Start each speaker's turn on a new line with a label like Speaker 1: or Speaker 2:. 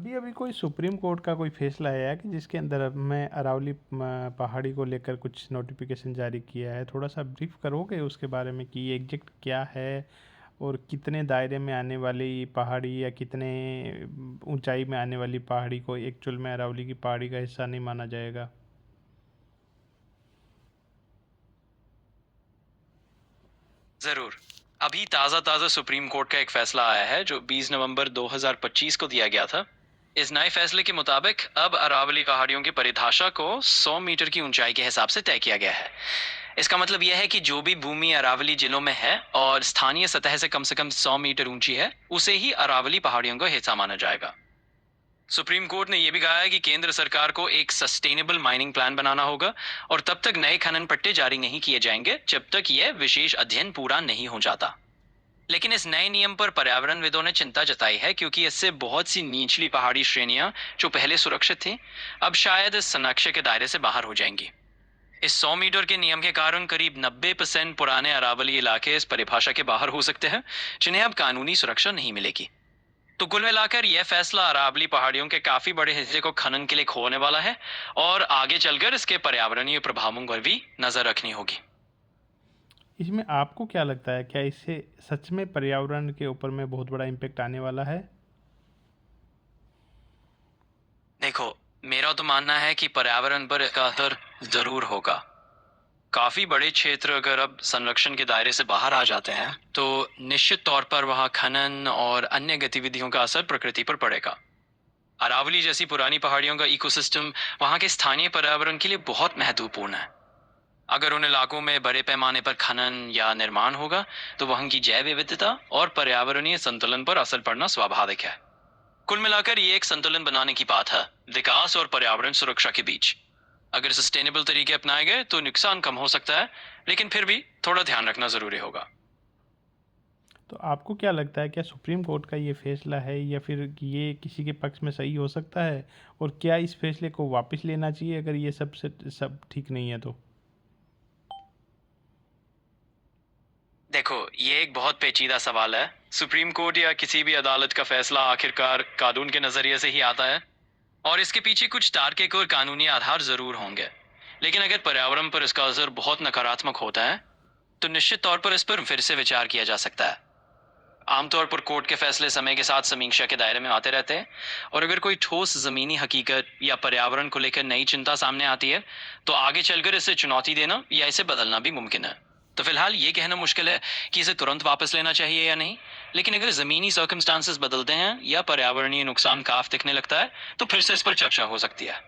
Speaker 1: अभी अभी कोई सुप्रीम कोर्ट का कोई फैसला आया है कि जिसके अंदर अब मैं अरावली पहाड़ी को लेकर कुछ नोटिफिकेशन जारी किया है। थोड़ा सा ब्रीफ करोगे उसके बारे में कि ये एग्जैक्ट क्या है और कितने दायरे में आने वाली पहाड़ी या कितने ऊंचाई में आने वाली पहाड़ी को एक्चुअल में अरावली की पहाड़ी का हिस्सा नहीं माना जाएगा।
Speaker 2: जरूर। अभी ताज़ा ताज़ा सुप्रीम कोर्ट का एक फैसला आया है जो 20 नवंबर 2025 को दिया गया था। इस नए फैसले के मुताबिक अब अरावली पहाड़ियों की परिभाषा को 100 मीटर की ऊंचाई के हिसाब से तय किया गया है। इसका मतलब यह है कि जो भी भूमि अरावली जिलों में है और स्थानीय सतह से कम 100 मीटर ऊंची है, उसे ही अरावली पहाड़ियों का हिस्सा माना जाएगा। सुप्रीम कोर्ट ने यह भी कहा है कि केंद्र सरकार को एक सस्टेनेबल माइनिंग प्लान बनाना होगा और तब तक नए खनन पट्टे जारी नहीं किए जाएंगे जब तक यह विशेष अध्ययन पूरा नहीं हो जाता। लेकिन इस नए नियम पर पर्यावरणविदों ने चिंता जताई है क्योंकि इससे बहुत सी निचली पहाड़ी श्रेणियां जो पहले सुरक्षित थी, अब शायद इस संरक्षण के दायरे से बाहर हो जाएंगी। इस 100 मीटर के नियम के कारण करीब 90% पुराने अरावली इलाके इस परिभाषा के बाहर हो सकते हैं, जिन्हें अब कानूनी सुरक्षा नहीं मिलेगी। तो कुल मिलाकर यह फैसला अरावली पहाड़ियों के काफी बड़े हिस्से को खनन के लिए खोने वाला है और आगे चलकर इसके पर्यावरणीय प्रभावों पर भी नजर रखनी होगी।
Speaker 1: इसमें आपको क्या लगता है, क्या इससे सच में पर्यावरण के ऊपर में बहुत बड़ा इम्पेक्ट आने वाला है?
Speaker 2: देखो, मेरा तो मानना है कि पर्यावरण पर इसका असर जरूर होगा। काफी बड़े क्षेत्र अगर अब संरक्षण के दायरे से बाहर आ जाते हैं तो निश्चित तौर पर वहां खनन और अन्य गतिविधियों का असर प्रकृति पर पड़ेगा। अरावली जैसी पुरानी पहाड़ियों का इकोसिस्टम वहां के स्थानीय पर्यावरण के लिए बहुत महत्वपूर्ण है। अगर उन इलाकों में बड़े पैमाने पर खनन या निर्माण होगा तो वहां की जैव विविधता और पर्यावरणीय संतुलन पर असर पड़ना स्वाभाविक है। कुल मिलाकर ये एक संतुलन बनाने की बात है, विकास और पर्यावरण सुरक्षा के बीच। अगर सस्टेनेबल तरीके अपनाए गए तो नुकसान कम हो सकता है, लेकिन फिर भी थोड़ा ध्यान रखना जरूरी होगा।
Speaker 1: तो आपको क्या लगता है, क्या सुप्रीम कोर्ट का ये फैसला है या फिर ये किसी के पक्ष में सही हो सकता है? और क्या इस फैसले को वापस लेना चाहिए अगर ये सब ठीक नहीं है तो?
Speaker 2: देखो, ये एक बहुत पेचीदा सवाल है। सुप्रीम कोर्ट या किसी भी अदालत का फैसला आखिरकार कानून के नजरिए से ही आता है और इसके पीछे कुछ तार्किक और कानूनी आधार जरूर होंगे। लेकिन अगर पर्यावरण पर इसका असर बहुत नकारात्मक होता है तो निश्चित तौर पर इस पर फिर से विचार किया जा सकता है। आमतौर पर कोर्ट के फैसले समय के साथ समीक्षा के दायरे में आते रहते हैं और अगर कोई ठोस जमीनी हकीकत या पर्यावरण को लेकर नई चिंता सामने आती है तो आगे चलकर इसे चुनौती देना या इसे बदलना भी मुमकिन है। तो फिलहाल ये कहना मुश्किल है कि इसे तुरंत वापस लेना चाहिए या नहीं, लेकिन अगर जमीनी सर्कमस्टांसेस बदलते हैं या पर्यावरणीय नुकसान काफ दिखने लगता है तो फिर से इस पर चर्चा हो सकती है।